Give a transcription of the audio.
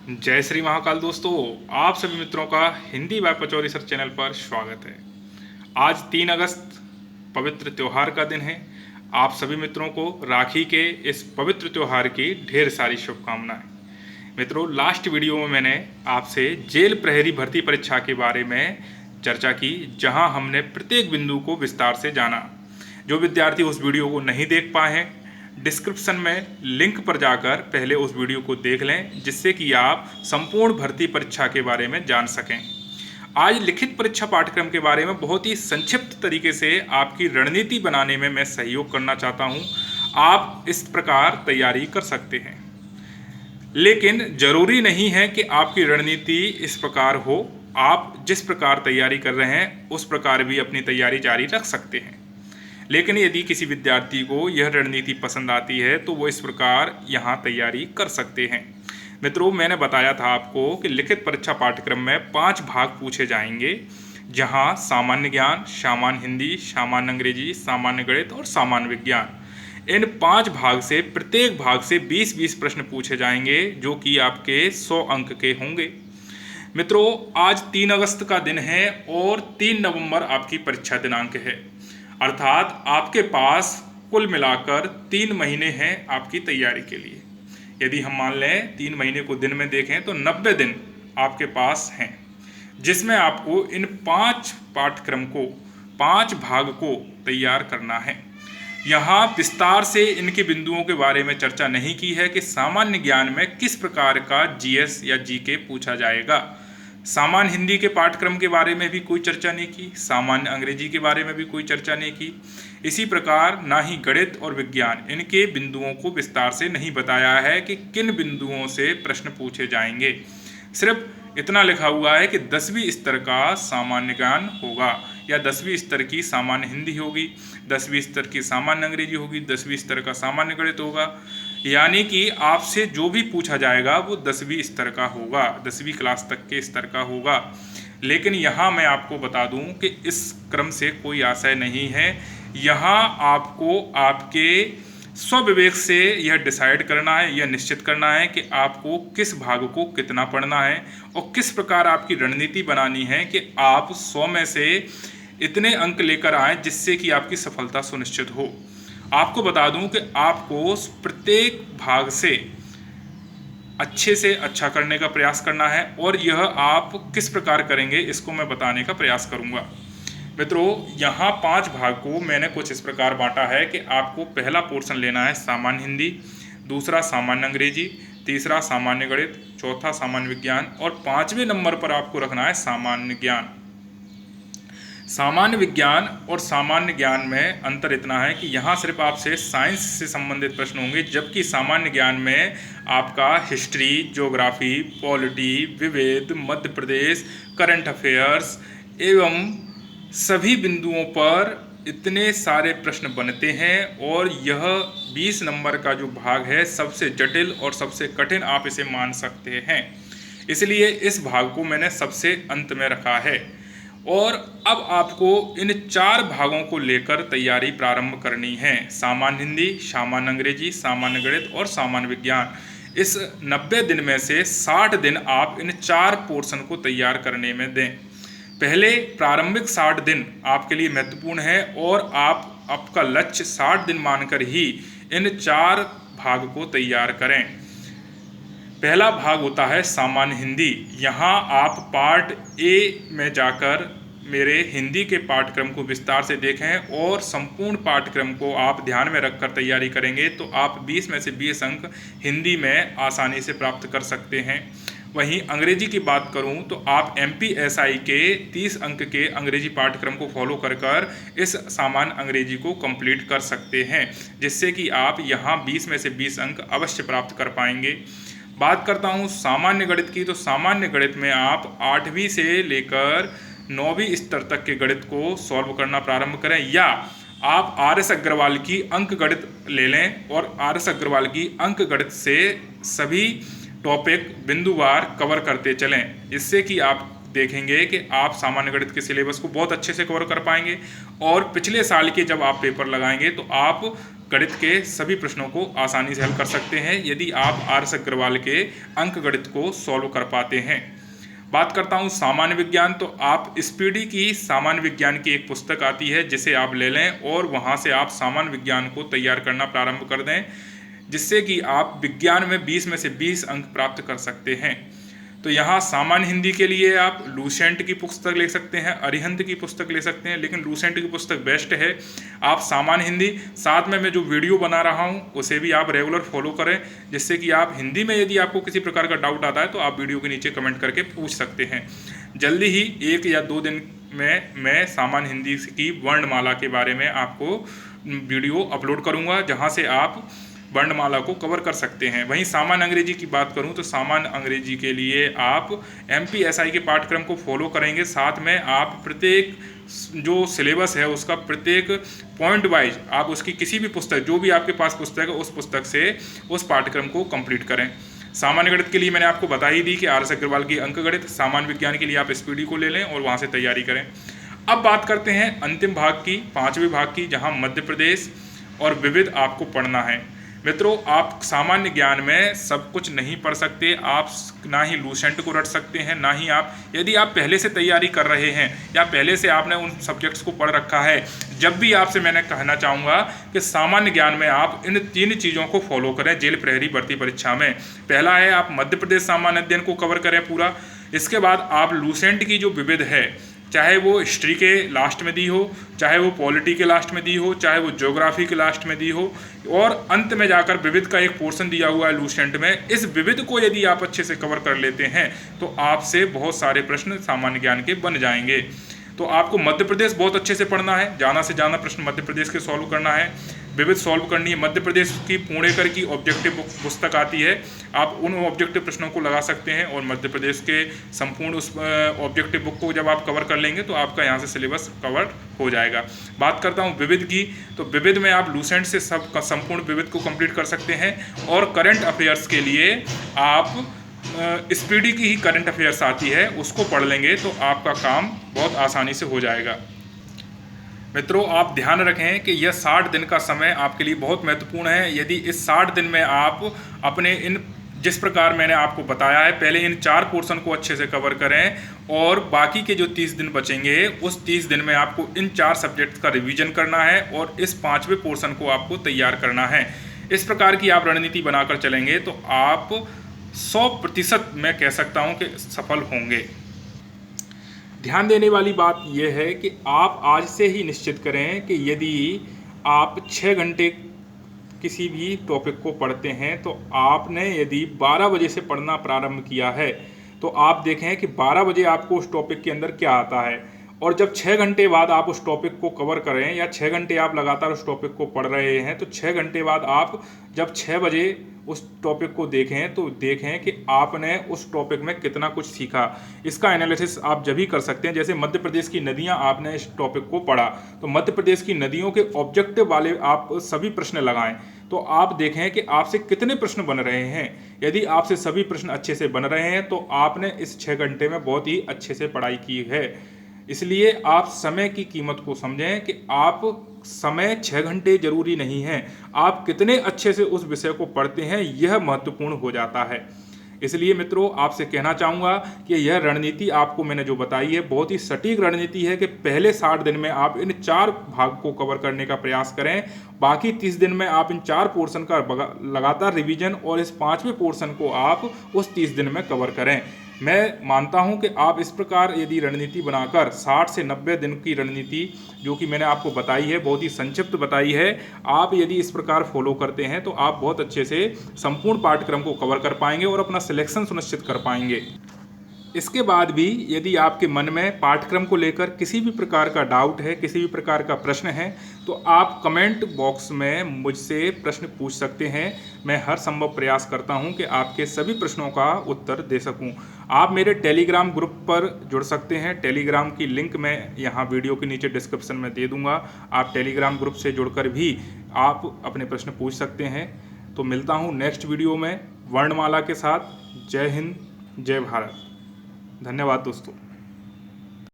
जय श्री महाकाल दोस्तों, आप सभी मित्रों का Hindi by Pachauri sir channel पर स्वागत है। आज 3 अगस्त पवित्र त्यौहार का दिन है। आप सभी मित्रों को राखी के इस पवित्र त्यौहार की ढेर सारी शुभकामनाएं। मित्रों, लास्ट वीडियो में मैंने आपसे जेल प्रहरी भर्ती परीक्षा के बारे में चर्चा की, जहां हमने प्रत्येक बिंदु को विस्तार से जाना। जो विद्यार्थी उस वीडियो को नहीं देख पाए हैं, डिस्क्रिप्शन में लिंक पर जाकर पहले उस वीडियो को देख लें, जिससे कि आप संपूर्ण भर्ती परीक्षा के बारे में जान सकें। आज लिखित परीक्षा पाठ्यक्रम के बारे में बहुत ही संक्षिप्त तरीके से आपकी रणनीति बनाने में मैं सहयोग करना चाहता हूं। आप इस प्रकार तैयारी कर सकते हैं, लेकिन जरूरी नहीं है कि आपकी रणनीति इस प्रकार हो। आप जिस प्रकार तैयारी कर रहे हैं उस प्रकार भी अपनी तैयारी जारी रख सकते हैं। लेकिन यदि किसी विद्यार्थी को यह रणनीति पसंद आती है तो वो इस प्रकार यहाँ तैयारी कर सकते हैं। मित्रों, मैंने बताया था आपको कि लिखित परीक्षा पाठ्यक्रम में 5 भाग पूछे जाएंगे, जहाँ सामान्य ज्ञान, सामान्य हिंदी, सामान्य अंग्रेजी, सामान्य गणित और सामान्य विज्ञान। इन 5 भाग से प्रत्येक भाग से 20-20 प्रश्न पूछे जाएंगे, जो कि आपके 100 अंक के होंगे। मित्रों, आज 3 अगस्त का दिन है और 3 नवंबर आपकी परीक्षा दिनांक है, अर्थात आपके पास कुल मिलाकर 3 महीने हैं आपकी तैयारी के लिए। यदि हम मान लें 3 महीने को दिन में देखें तो 90 दिन आपके पास हैं, जिसमें आपको इन 5 पाठ्यक्रम को, 5 भाग को तैयार करना है। यहाँ विस्तार से इनके बिंदुओं के बारे में चर्चा नहीं की है कि सामान्य ज्ञान में किस प्रकार का जीएस या जीके पूछा जाएगा। सामान्य हिंदी के पाठ्यक्रम के बारे में भी कोई चर्चा नहीं की, सामान्य अंग्रेजी के बारे में भी कोई चर्चा नहीं की। इसी प्रकार ना ही गणित और विज्ञान, इनके बिंदुओं को विस्तार से नहीं बताया है कि किन बिंदुओं से प्रश्न पूछे जाएंगे। सिर्फ इतना लिखा हुआ है कि 10वीं स्तर का सामान्य ज्ञान होगा, या 10वीं स्तर की सामान्य हिंदी होगी, 10वीं स्तर की सामान्य अंग्रेजी होगी, 10वीं स्तर का सामान्य गणित होगा। यानी कि आपसे जो भी पूछा जाएगा वो 10वीं स्तर का होगा, 10वीं क्लास तक के स्तर का होगा। लेकिन यहाँ मैं आपको बता दूँ कि इस क्रम से कोई आशय नहीं है। यहाँ आपको आपके स्वविवेक से यह डिसाइड करना है, यह निश्चित करना है कि आपको किस भाग को कितना पढ़ना है और किस प्रकार आपकी रणनीति बनानी है कि आप 100 में से इतने अंक लेकर आएँ जिससे कि आपकी सफलता सुनिश्चित हो। आपको बता दूं कि आपको प्रत्येक भाग से अच्छे से अच्छा करने का प्रयास करना है, और यह आप किस प्रकार करेंगे इसको मैं बताने का प्रयास करूंगा। मित्रों, यहाँ 5 भाग को मैंने कुछ इस प्रकार बांटा है कि आपको पहला पोर्शन लेना है सामान्य हिंदी, दूसरा सामान्य अंग्रेजी, तीसरा सामान्य गणित, चौथा सामान्य विज्ञान और 5वें नंबर पर आपको रखना है सामान्य ज्ञान। सामान्य विज्ञान और सामान्य ज्ञान में अंतर इतना है कि यहाँ सिर्फ आपसे साइंस से संबंधित प्रश्न होंगे, जबकि सामान्य ज्ञान में आपका हिस्ट्री, ज्योग्राफी, पॉलिटी, विविध, मध्य प्रदेश, करंट अफेयर्स एवं सभी बिंदुओं पर इतने सारे प्रश्न बनते हैं। और यह 20 नंबर का जो भाग है सबसे जटिल और सबसे कठिन आप इसे मान सकते हैं, इसलिए इस भाग को मैंने सबसे अंत में रखा है। और अब आपको इन 4 भागों को लेकर तैयारी प्रारंभ करनी है, सामान्य हिंदी, सामान्य अंग्रेजी, सामान्य गणित और सामान्य विज्ञान। इस 90 दिन में से 60 दिन आप इन 4 पोर्शन को तैयार करने में दें। पहले प्रारंभिक 60 दिन आपके लिए महत्वपूर्ण है और आपका लक्ष्य 60 दिन मानकर ही इन 4 भाग को तैयार करें। पहला भाग होता है सामान्य हिंदी। यहाँ आप पार्ट ए में जाकर मेरे हिंदी के पाठ्यक्रम को विस्तार से देखें और संपूर्ण पाठ्यक्रम को आप ध्यान में रखकर तैयारी करेंगे तो आप 20 में से 20 अंक हिंदी में आसानी से प्राप्त कर सकते हैं। वहीं अंग्रेजी की बात करूं तो आप MPSI के 30 अंक के अंग्रेजी पाठ्यक्रम को फॉलो कर इस सामान्य अंग्रेजी को कंप्लीट कर सकते हैं, जिससे कि आप यहाँ 20 में से 20 अंक अवश्य प्राप्त कर पाएंगे। बात करता हूँ सामान्य गणित की, तो सामान्य गणित में आप 8वीं से लेकर 9वीं स्तर तक के गणित को सॉल्व करना प्रारंभ करें, या आप RS अग्रवाल की अंक गणित ले लें और RS अग्रवाल की अंक गणित से सभी टॉपिक बिंदुवार कवर करते चलें। इससे कि आप देखेंगे कि आप सामान्य गणित के सिलेबस को बहुत अच्छे से कवर कर पाएंगे और पिछले साल के जब आप पेपर लगाएंगे तो आप गणित के सभी प्रश्नों को आसानी से हल कर सकते हैं यदि आप आर.एस. अग्रवाल के अंक गणित को सॉल्व कर पाते हैं। बात करता हूँ सामान्य विज्ञान, तो आप स्पीडी की सामान्य विज्ञान की एक पुस्तक आती है जिसे आप ले लें और वहाँ से आप सामान्य विज्ञान को तैयार करना प्रारंभ कर दें, जिससे कि आप विज्ञान में 20 में से 20 अंक प्राप्त कर सकते हैं। तो यहाँ सामान्य हिंदी के लिए आप लूसेंट की पुस्तक ले सकते हैं, अरिहंत की पुस्तक ले सकते हैं, लेकिन लूसेंट की पुस्तक बेस्ट है। आप सामान्य हिंदी, साथ में मैं जो वीडियो बना रहा हूँ उसे भी आप रेगुलर फॉलो करें, जिससे कि आप हिंदी में यदि आपको किसी प्रकार का डाउट आता है तो आप वीडियो के नीचे कमेंट करके पूछ सकते हैं। जल्दी ही 1 या 2 दिन में मैं सामान्य हिंदी की वर्णमाला के बारे में आपको वीडियो अपलोड करूँगा, जहाँ से आप वर्णमाला को कवर कर सकते हैं। वहीं सामान्य अंग्रेजी की बात करूं तो सामान्य अंग्रेजी के लिए आप MPSI के पाठ्यक्रम को फॉलो करेंगे, साथ में आप प्रत्येक जो सिलेबस है उसका प्रत्येक पॉइंट वाइज आप उसकी किसी भी पुस्तक, जो भी आपके पास पुस्तक है उस पुस्तक से उस पाठ्यक्रम को कंप्लीट करें। सामान्य गणित के लिए मैंने आपको बता ही दी कि आर.एस. अग्रवाल की अंक गणित, सामान्य विज्ञान के लिए आप स्पीडी को ले लें और वहाँ से तैयारी करें। अब बात करते हैं अंतिम भाग की, 5वें भाग की, जहाँ मध्य प्रदेश और विविध आपको पढ़ना है। मित्रों, आप सामान्य ज्ञान में सब कुछ नहीं पढ़ सकते, आप ना ही लूसेंट को रट सकते हैं, ना ही आप, यदि आप पहले से तैयारी कर रहे हैं या पहले से आपने उन सब्जेक्ट्स को पढ़ रखा है, जब भी आपसे मैंने कहना चाहूँगा कि सामान्य ज्ञान में आप इन 3 चीज़ों को फॉलो करें जेल प्रहरी भर्ती परीक्षा में। पहला है आप मध्य प्रदेश सामान्य अध्ययन को कवर करें पूरा। इसके बाद आप लूसेंट की जो विविध है, चाहे वो हिस्ट्री के लास्ट में दी हो, चाहे वो पॉलिटी के लास्ट में दी हो, चाहे वो ज्योग्राफी के लास्ट में दी हो, और अंत में जाकर विविध का एक पोर्शन दिया हुआ है लूसेंट में। इस विविध को यदि आप अच्छे से कवर कर लेते हैं तो आपसे बहुत सारे प्रश्न सामान्य ज्ञान के बन जाएंगे। तो आपको मध्य प्रदेश बहुत अच्छे से पढ़ना है, ज़्यादा से ज़्यादा प्रश्न मध्य प्रदेश के सॉल्व करना है, विविध सॉल्व करनी है। मध्य प्रदेश की पुणेकर की ऑब्जेक्टिव पुस्तक आती है, आप उन ऑब्जेक्टिव प्रश्नों को लगा सकते हैं और मध्य प्रदेश के संपूर्ण उस ऑब्जेक्टिव बुक को जब आप कवर कर लेंगे तो आपका यहाँ से सिलेबस कवर हो जाएगा। बात करता हूँ विविध की, तो विविध में आप लूसेंट से सब संपूर्ण विविध को कंप्लीट कर सकते हैं और करंट अफेयर्स के लिए आप स्पीडी की ही करंट अफेयर्स आती है, उसको पढ़ लेंगे तो आपका काम बहुत आसानी से हो जाएगा। मित्रों, आप ध्यान रखें कि यह 60 दिन का समय आपके लिए बहुत महत्वपूर्ण है। यदि इस 60 दिन में आप अपने इन, जिस प्रकार मैंने आपको बताया है, पहले इन 4 पोर्शन को अच्छे से कवर करें और बाकी के जो 30 दिन बचेंगे उस 30 दिन में आपको इन 4 सब्जेक्ट्स का रिवीजन करना है और इस 5वें पोर्शन को आपको तैयार करना है। इस प्रकार की आप रणनीति बनाकर चलेंगे तो आप 100% मैं कह सकता हूं कि सफल होंगे। ध्यान देने वाली बात यह है कि आप आज से ही निश्चित करें कि यदि आप 6 घंटे किसी भी टॉपिक को पढ़ते हैं तो आपने यदि 12 बजे से पढ़ना प्रारंभ किया है तो आप देखें कि 12 बजे आपको उस टॉपिक के अंदर क्या आता है, और जब 6 घंटे बाद आप उस टॉपिक को कवर करें या 6 घंटे आप लगातार उस टॉपिक को पढ़ रहे हैं तो 6 घंटे बाद आप जब 6 बजे उस टॉपिक को देखें तो देखें कि आपने उस टॉपिक में कितना कुछ सीखा। इसका एनालिसिस आप जब भी कर सकते हैं, जैसे मध्य प्रदेश की नदियां, आपने इस टॉपिक को पढ़ा तो मध्य प्रदेश की नदियों के ऑब्जेक्टिव वाले आप सभी प्रश्न लगाएं तो आप देखें कि आपसे कितने प्रश्न बन रहे हैं। यदि आपसे सभी प्रश्न अच्छे से बन रहे हैं तो आपने इस 6 घंटे में बहुत ही अच्छे से पढ़ाई की है। इसलिए आप समय की कीमत को समझें कि आप समय 6 घंटे जरूरी नहीं है, आप कितने अच्छे से उस विषय को पढ़ते हैं यह महत्वपूर्ण हो जाता है। इसलिए मित्रों, आपसे कहना चाहूँगा कि यह रणनीति आपको मैंने जो बताई है बहुत ही सटीक रणनीति है कि पहले 60 दिन में आप इन 4 भाग को कवर करने का प्रयास करें, बाकी 30 दिन में आप इन 4 पोर्शन का लगातार रिवीजन और इस 5वें पोर्शन को आप उस 30 दिन में कवर करें। मैं मानता हूं कि आप इस प्रकार यदि रणनीति बनाकर 60 से 90 दिन की रणनीति जो कि मैंने आपको बताई है, बहुत ही संक्षिप्त बताई है, आप यदि इस प्रकार फॉलो करते हैं तो आप बहुत अच्छे से संपूर्ण पाठ्यक्रम को कवर कर पाएंगे और अपना सिलेक्शन सुनिश्चित कर पाएंगे। इसके बाद भी यदि आपके मन में पाठ्यक्रम को लेकर किसी भी प्रकार का डाउट है, किसी भी प्रकार का प्रश्न है, तो आप कमेंट बॉक्स में मुझसे प्रश्न पूछ सकते हैं। मैं हर संभव प्रयास करता हूं कि आपके सभी प्रश्नों का उत्तर दे सकूं। आप मेरे टेलीग्राम ग्रुप पर जुड़ सकते हैं, टेलीग्राम की लिंक मैं यहाँ वीडियो के नीचे डिस्क्रिप्शन में दे दूँगा। आप टेलीग्राम ग्रुप से जुड़कर भी आप अपने प्रश्न पूछ सकते हैं। तो मिलता हूँ नेक्स्ट वीडियो में वर्णमाला के साथ। जय हिंद, जय भारत। धन्यवाद दोस्तों।